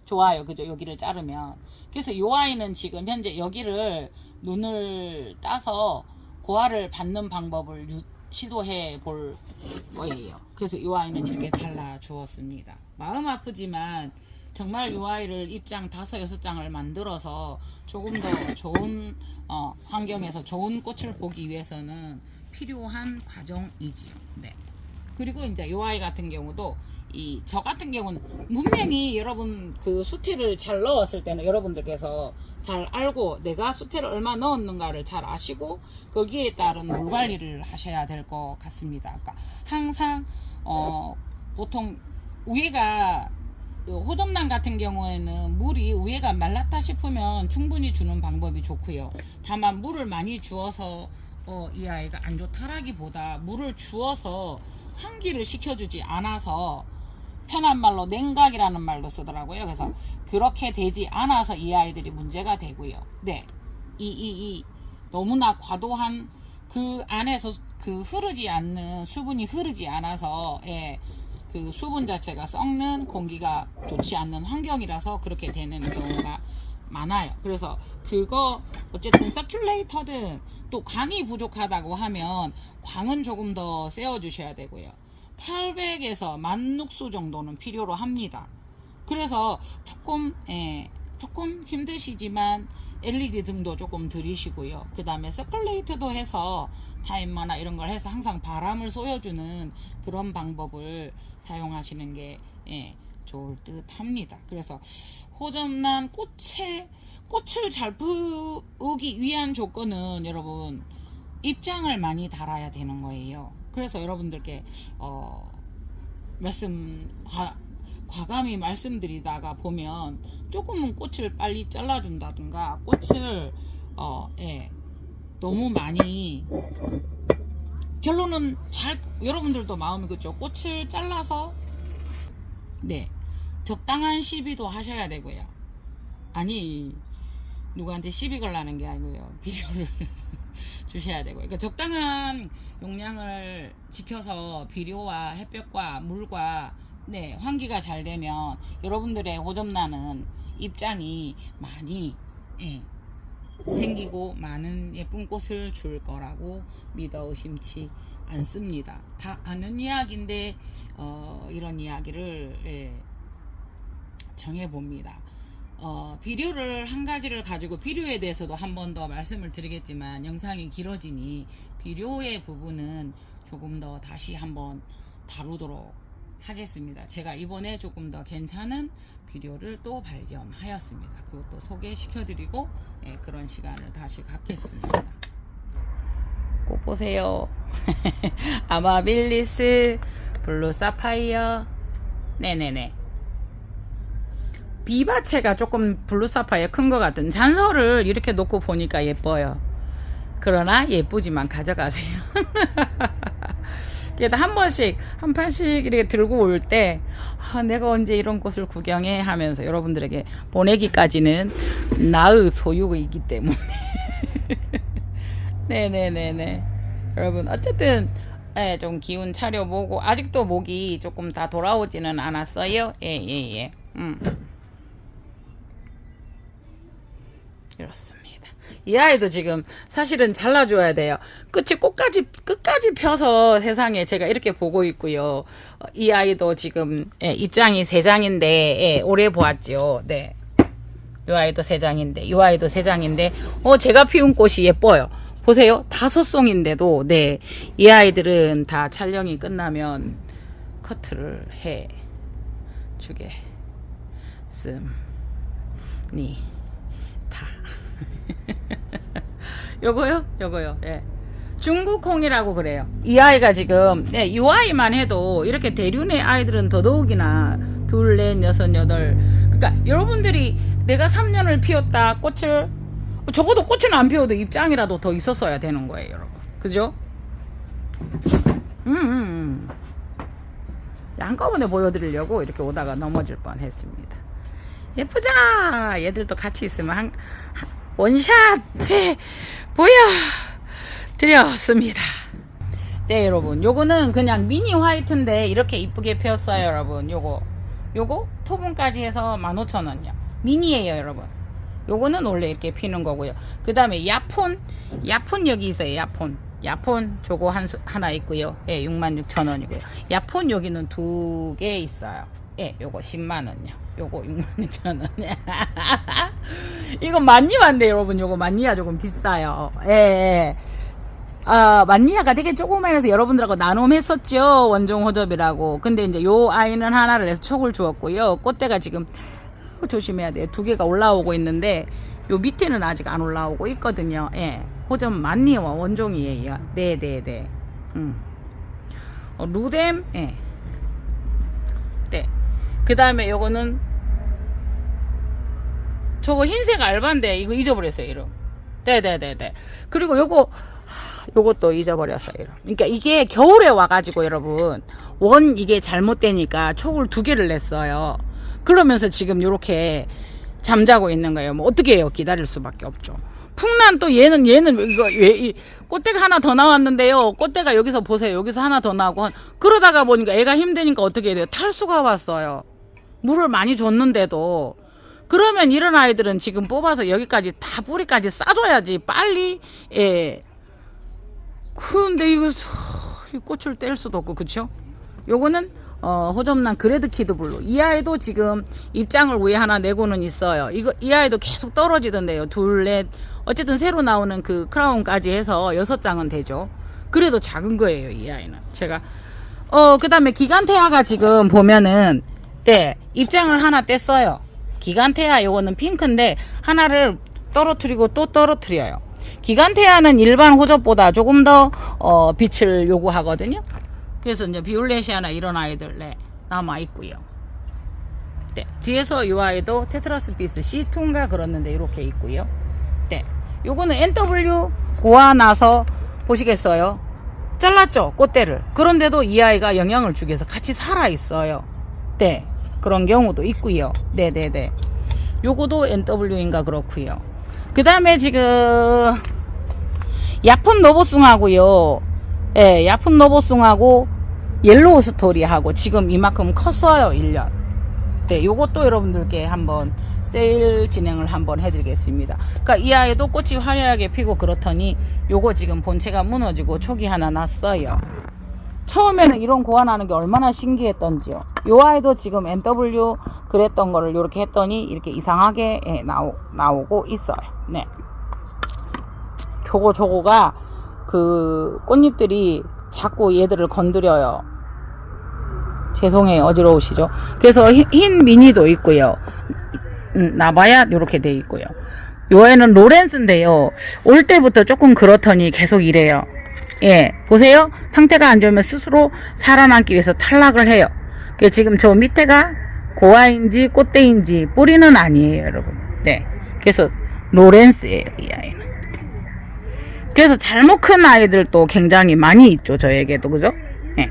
좋아요. 그죠? 여기를 자르면. 그래서 요 아이는 지금 현재 여기를 눈을 따서 고화를 받는 방법을 시도해 볼 거예요. 그래서 요 아이는 이렇게 잘라 주었습니다. 마음 아프지만 정말 요 아이를 입장 5, 6장을 만들어서 조금 더 좋은 환경에서 좋은 꽃을 보기 위해서는 필요한 과정이지요. 네. 그리고 이제 요 아이 같은 경우도 저 같은 경우는 분명히 여러분 그 수태를 잘 넣었을 때는 여러분들께서 잘 알고 내가 수태를 얼마 넣었는가를 잘 아시고 거기에 따른 물 관리를 하셔야 될 것 같습니다. 그러니까 항상 보통 위에가 호접란 같은 경우에는 물이 위에가 말랐다 싶으면 충분히 주는 방법이 좋고요. 다만 물을 많이 주어서 이 아이가 안 좋다라기보다 물을 주어서 환기를 시켜주지 않아서 편한 말로 냉각이라는 말도 쓰더라고요. 그래서 그렇게 되지 않아서 이 아이들이 문제가 되고요. 네, 너무나 과도한 그 안에서 그 흐르지 않는 수분이 흐르지 않아서 그 수분 자체가 썩는 공기가 좋지 않는 환경이라서 그렇게 되는 경우가 많아요. 그래서 그거 어쨌든 서큘레이터든 또 광이 부족하다고 하면 광은 조금 더 세워 주셔야 되고요. 800에서 1000룩스 정도는 필요로 합니다. 그래서 조금 힘드시지만 LED 등도 조금 들이시고요. 그 다음에 서큘레이트도 해서 타이머나 이런 걸 해서 항상 바람을 쏘여주는 그런 방법을 사용하시는 게 좋을 듯 합니다. 그래서 호접란 꽃을 잘 피우기 위한 조건은 여러분 입장을 많이 달아야 되는 거예요. 그래서 여러분들께 과감히 말씀드리다가 보면 조금은 꽃을 빨리 잘라준다든가 꽃을 너무 많이 결론은 여러분들도 마음이 그죠. 꽃을 잘라서 적당한 시비도 하셔야 되고요. 아니 누구한테 시비 걸라는 게 아니고요. 비료를 주셔야 되고, 그러니까 적당한 용량을 지켜서 비료와 햇볕과 물과 환기가 잘 되면 여러분들의 호접란은 입장이 많이 생기고 많은 예쁜 꽃을 줄 거라고 믿어 의심치 않습니다. 다 아는 이야기인데 이런 이야기를 정해 봅니다. 비료를 한 가지를 가지고 비료에 대해서도 한 번 더 말씀을 드리겠지만 영상이 길어지니 비료의 부분은 조금 더 다시 한번 다루도록 하겠습니다. 제가 이번에 조금 더 괜찮은 비료를 또 발견하였습니다. 그것도 소개시켜 드리고 그런 시간을 다시 갖겠습니다. 꼭 보세요. 아마빌리스 블루 사파이어. 네네네. 비바체가 조금 블루 사파이어 큰 것 같은 잔서를 이렇게 놓고 보니까 예뻐요. 그러나 예쁘지만 가져가세요. 그래도 한 번씩 한 판씩 이렇게 들고 올 때 내가 언제 이런 곳을 구경해 하면서 여러분들에게 보내기까지는 나의 소유이기 때문에 네네네네. 여러분 어쨌든 좀 기운 차려보고 아직도 목이 조금 다 돌아오지는 않았어요. 예예예. 이렇습니다. 이 아이도 지금 사실은 잘라줘야 돼요. 끝까지 펴서 세상에 제가 이렇게 보고 있고요. 이 아이도 지금 입장이 3장인데 오래 보았죠. 네. 이 아이도 3장인데 이 아이도 3장인데 제가 피운 꽃이 예뻐요. 보세요. 5송인데도 이 아이들은 다 촬영이 끝나면 커트를 해 주겠습니다. 요거요. 중국홍이라고 그래요. 이 아이가 지금 이 아이만 해도 이렇게 대륜의 아이들은 더더욱이나 2, 4, 6, 8. 그러니까 여러분들이 내가 3년을 피웠다 꽃을 적어도 꽃은 안 피워도 입장이라도 더 있었어야 되는 거예요, 여러분. 그죠? 한꺼번에 보여드리려고 이렇게 오다가 넘어질 뻔 했습니다. 예쁘자! 얘들도 같이 있으면 원샷! 보여드렸습니다. 네, 여러분. 요거는 그냥 미니 화이트인데 이렇게 이쁘게 피었어요, 여러분. 요거 토분까지 해서 15,000원이요. 미니예요, 여러분. 요거는 원래 이렇게 피는 거고요. 그 다음에 야폰 여기 있어요. 야폰 저거 하나 있고요. 예, 66,000원이고요. 야폰 여기는 2개 있어요. 예, 요거 10만원이요. 요거 66,000원. 이거 만니아인데 여러분, 요거 만니아 조금 비싸요. 예. 만니아가 되게 조그만해서 여러분들하고 나눔했었죠. 원종 호접이라고. 근데 이제 요 아이는 하나를 내서 촉을 주었고요. 꽃대가 지금 조심해야 돼요. 2개가 올라오고 있는데 요 밑에는 아직 안 올라오고 있거든요. 예. 호접 만니아 원종이에요. 네네네. 루뎀. 예. 네. 그 다음에 요거는 저거 흰색 알바인데 이거 잊어버렸어요, 이름. 네네네네. 그리고 요것도 잊어버렸어요. 그러니까 이게 겨울에 와가지고 여러분 이게 잘못되니까 촉을 2개를 냈어요. 그러면서 지금 요렇게 잠자고 있는 거예요. 뭐 어떻게 해요? 기다릴 수밖에 없죠. 풍란 또 얘는 이거 꽃대가 하나 더 나왔는데요. 꽃대가 여기서 보세요. 여기서 하나 더 나오고 그러다가 보니까 애가 힘드니까 어떻게 해야 돼요? 탈수가 왔어요. 물을 많이 줬는데도. 그러면 이런 아이들은 지금 뽑아서 여기까지 다 뿌리까지 싸줘야지 빨리. 예. 근데 이거 꽃을 뗄 수도 없고, 그쵸? 요거는 호접란 그레드 키드 블루. 이 아이도 지금 입장을 위에 하나 내고는 있어요. 이 아이도 계속 떨어지던데요. 둘, 넷. 어쨌든 새로 나오는 그 크라운까지 해서 6장은 되죠. 그래도 작은 거예요, 이 아이는. 제가 그 다음에 기간테아가 지금 보면은 네, 입장을 하나 뗐어요. 기간테아 요거는 핑크인데 하나를 떨어뜨리고 또 떨어뜨려요. 기간테아는 일반 호접보다 조금 더 빛을 요구하거든요. 그래서 이제 비올레시아나 이런 아이들 네, 남아 있고요. 네, 뒤에서 이 아이도 테트라스피스 C2인가 그렇는데 이렇게 있고요. 네, 요거는 NW 고아 나서 보시겠어요? 잘랐죠, 꽃대를. 그런데도 이 아이가 영향을 주기 위해서 같이 살아 있어요. 네, 그런 경우도 있고요. 네네네. 요거도 NW인가 그렇고요. 그 다음에 지금 야폰 노보숭하고요. 예, 야폰 노보숭하고 옐로우 스토리하고 지금 이만큼 컸어요. 1년. 네, 요것도 여러분들께 한번 세일 진행을 한번 해드리겠습니다. 그러니까 이 아이도 꽃이 화려하게 피고 그렇더니 요거 지금 본체가 무너지고 촉이 하나 났어요. 처음에는 이런 고안하는 게 얼마나 신기했던지요. 요 아이도 지금 NW 그랬던 거를 이렇게 했더니 이렇게 이상하게 나오고 있어요. 네. 저거가 그 꽃잎들이 자꾸 얘들을 건드려요. 죄송해요. 어지러우시죠? 그래서 흰 미니도 있고요. 나봐야 이렇게 돼 있고요. 요 애는 로렌스인데요. 올 때부터 조금 그렇더니 계속 이래요. 예, 보세요. 상태가 안 좋으면 스스로 살아남기 위해서 탈락을 해요. 지금 저 밑에가 고아인지 꽃대인지 뿌리는 아니에요, 여러분. 네, 그래서 로렌스예요, 이 아이는. 그래서 잘못 큰 아이들도 굉장히 많이 있죠, 저에게도. 그죠? 예,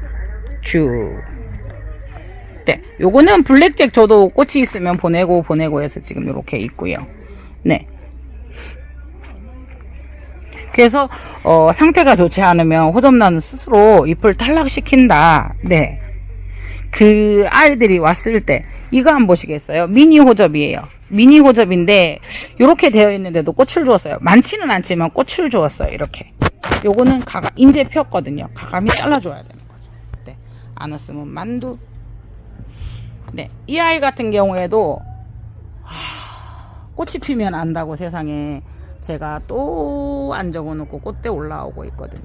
네, 요거는 블랙잭 저도 꽃이 있으면 보내고 해서 지금 이렇게 있고요. 네. 그래서 상태가 좋지 않으면 호접란은 스스로 잎을 탈락시킨다. 네. 그 아이들이 왔을 때 이거 한번 보시겠어요? 미니 호접이에요. 미니 호접인데 이렇게 되어 있는데도 꽃을 주었어요. 많지는 않지만 꽃을 주었어요. 이렇게. 요거는 인제 폈거든요. 가감이 잘라줘야 되는 거죠. 네. 안 왔으면 만두. 네. 이 아이 같은 경우에도 꽃이 피면 안다고 세상에 제가 또 안 적어놓고 꽃대 올라오고 있거든요.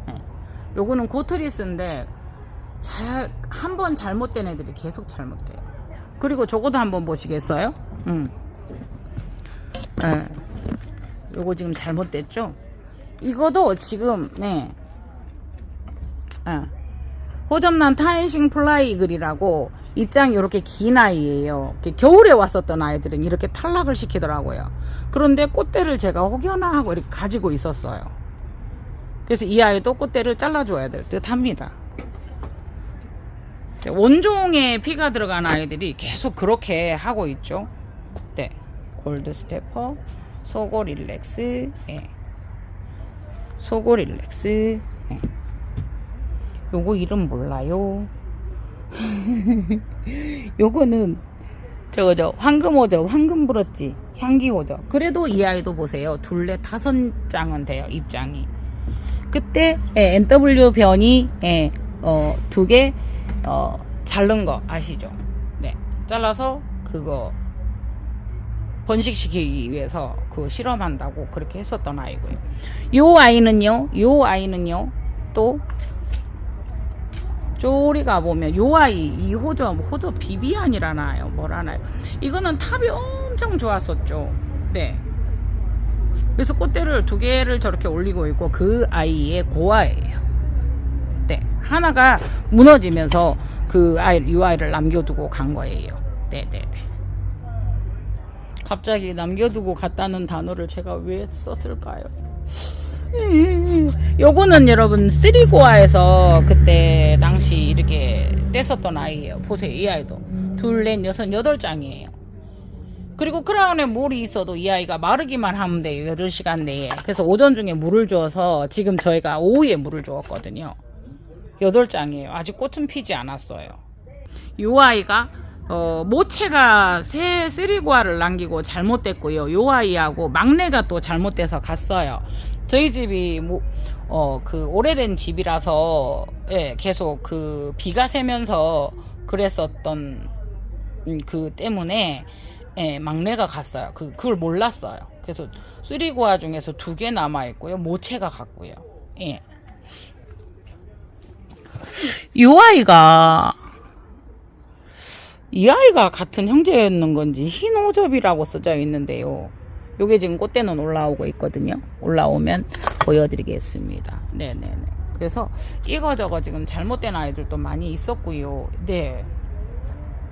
네. 요거는 고트리스인데 한 번 잘못된 애들이 계속 잘못돼요. 그리고 저거도 한번 보시겠어요? 네. 요거 지금 잘못됐죠? 이거도 지금 네. 호접란 타이싱 플라이글이라고 입장이 이렇게 긴 아이예요. 겨울에 왔었던 아이들은 이렇게 탈락을 시키더라고요. 그런데 꽃대를 제가 혹여나 하고 이렇게 가지고 있었어요. 그래서 이 아이도 꽃대를 잘라줘야 될 듯 합니다. 원종에 피가 들어간 아이들이 계속 그렇게 하고 있죠. 네, 골드 스태퍼, 소고 릴렉스, 예. 소고 릴렉스, 예. 요거 이름 몰라요. 요거는 저거죠, 황금 호접, 황금 브러치, 향기 호접. 그래도 이 아이도 보세요, 둘레 5장은 돼요, 입장이. 그때 예, NW 변이 예, 2개 자른 거 아시죠? 네, 잘라서 그거 번식시키기 위해서 그 실험한다고 그렇게 했었던 아이고요. 요 아이는요 또 쪼리 가보면 요 아이 이 호접 비비안이라나요, 뭐라나요. 이거는 탑이 엄청 좋았었죠. 네, 그래서 꽃대를 2개를 저렇게 올리고 있고 그 아이의 고아예요. 네, 하나가 무너지면서 그 이 아이를 남겨두고 간 거예요. 네네네. 갑자기 남겨두고 갔다는 단어를 제가 왜 썼을까요? 요거는 여러분 3고아에서 그때 당시 이렇게 뗐었던 아이예요. 보세요, 이 아이도 둘, 넷, 여섯, 8장이에요. 그리고 크라운에 물이 있어도 이 아이가 마르기만 하면 돼요, 8시간 내에. 그래서 오전 중에 물을 주어서 지금 저희가 오후에 물을 주었거든요. 8장이에요. 아직 꽃은 피지 않았어요. 이 아이가 모체가 3고아를 남기고 잘못됐고요. 요 아이하고 막내가 또 잘못돼서 갔어요. 저희 집이 그 오래된 집이라서 예, 계속 그 비가 새면서 그랬었던 그 때문에 예, 막내가 갔어요. 그걸 몰랐어요. 그래서 3고아 중에서 2개 남아 있고요. 모체가 갔고요. 예. 이 아이가 같은 형제였는 건지 흰 호접이라고 써져 있는데요. 요게 지금 꽃대는 올라오고 있거든요. 올라오면 보여드리겠습니다. 네네네. 그래서 이거저거 지금 잘못된 아이들도 많이 있었고요. 네.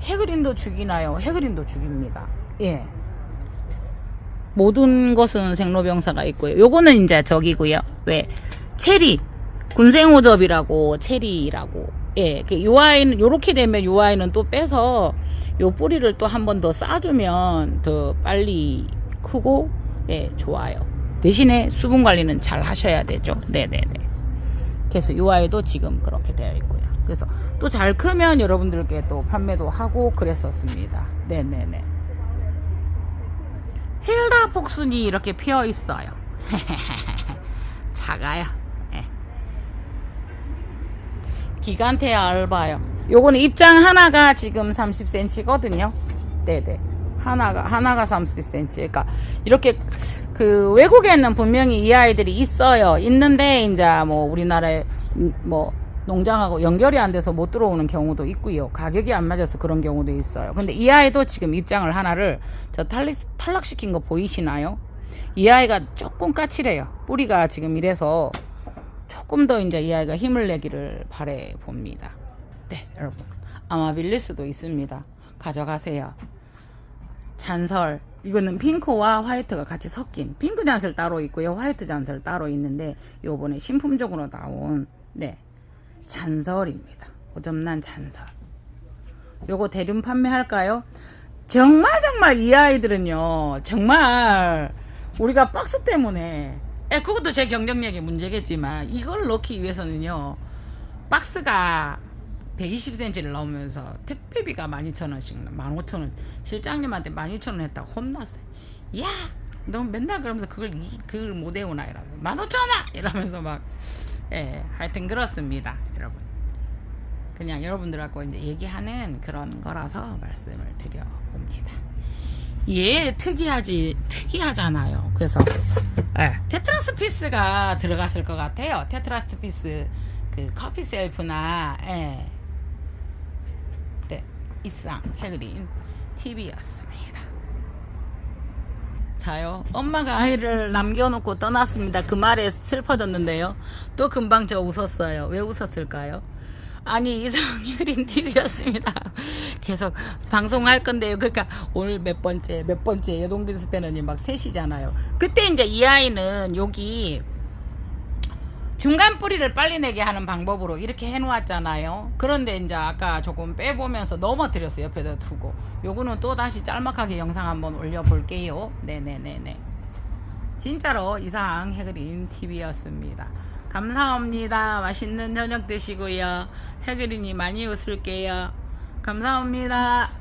해그린도 죽이나요? 해그린도 죽입니다. 예. 모든 것은 생로병사가 있고요. 요거는 이제 저기고요. 왜? 체리. 군생호접이라고 체리라고. 예, 요 아이는 요렇게 되면 요 아이는 또 빼서 요 뿌리를 또 한 번 더 싸주면 더 빨리 크고 예, 좋아요. 대신에 수분 관리는 잘 하셔야 되죠. 네네네. 그래서 요 아이도 지금 그렇게 되어 있고요. 그래서 또 잘 크면 여러분들께 또 판매도 하고 그랬었습니다. 네네네. 힐다 폭순이 이렇게 피어 있어요. 작아요. 기간테아 알바요. 요거는 입장 하나가 지금 30cm거든요. 네네. 하나가 30cm. 그러니까 이렇게 그 외국에는 분명히 이 아이들이 있어요. 있는데 이제 뭐 우리나라에 뭐 농장하고 연결이 안 돼서 못 들어오는 경우도 있고요. 가격이 안 맞아서 그런 경우도 있어요. 근데 이 아이도 지금 입장을 하나를 저 탈락시킨 거 보이시나요? 이 아이가 조금 까칠해요. 뿌리가 지금 이래서 조금 더 이제 이 아이가 힘을 내기를 바래 봅니다. 네, 여러분. 아마빌리스도 있습니다. 가져가세요. 잔설. 이거는 핑크와 화이트가 같이 섞인 핑크 잔설 따로 있고요. 화이트 잔설 따로 있는데 요번에 신품적으로 나온 네, 잔설입니다. 호접란 잔설. 요거 대륜 판매할까요? 정말 이 아이들은요. 정말 우리가 박스 때문에 그것도 제 경쟁력의 문제겠지만 이걸 넣기 위해서는요 박스가 120cm를 넣으면서 택배비가 12,000원씩 15,000원 실장님한테 12,000원 했다고 혼났어요. 야 너 맨날 그러면서 그걸 못 외우나 이러면서 15,000원 이러면서 막 하여튼 그렇습니다. 여러분 그냥 여러분들하고 이제 얘기하는 그런 거라서 말씀을 드려봅니다. 얘 특이하잖아요. 그래서 테트라스피스가 들어갔을 것 같아요. 테트라스피스 그 커피 셀프나 네, 이상 해그린 TV였습니다. 자요, 엄마가 아이를 남겨놓고 떠났습니다. 그 말에 슬퍼졌는데요. 또 금방 저 웃었어요. 왜 웃었을까요? 아니 이상의 그린 TV였습니다. 계속 방송할 건데요. 그러니까 오늘 몇 번째 여동빈 스패너님 막 셋이잖아요. 그때 이제 이 아이는 여기 중간 뿌리를 빨리 내게 하는 방법으로 이렇게 해놓았잖아요. 그런데 이제 아까 조금 빼보면서 넘어뜨렸어요. 옆에다 두고. 요거는 또 다시 짤막하게 영상 한번 올려볼게요. 네네네네. 진짜로 이상 해그린 TV였습니다. 감사합니다. 맛있는 저녁 드시고요. 해그린이 많이 웃을게요. 감사합니다.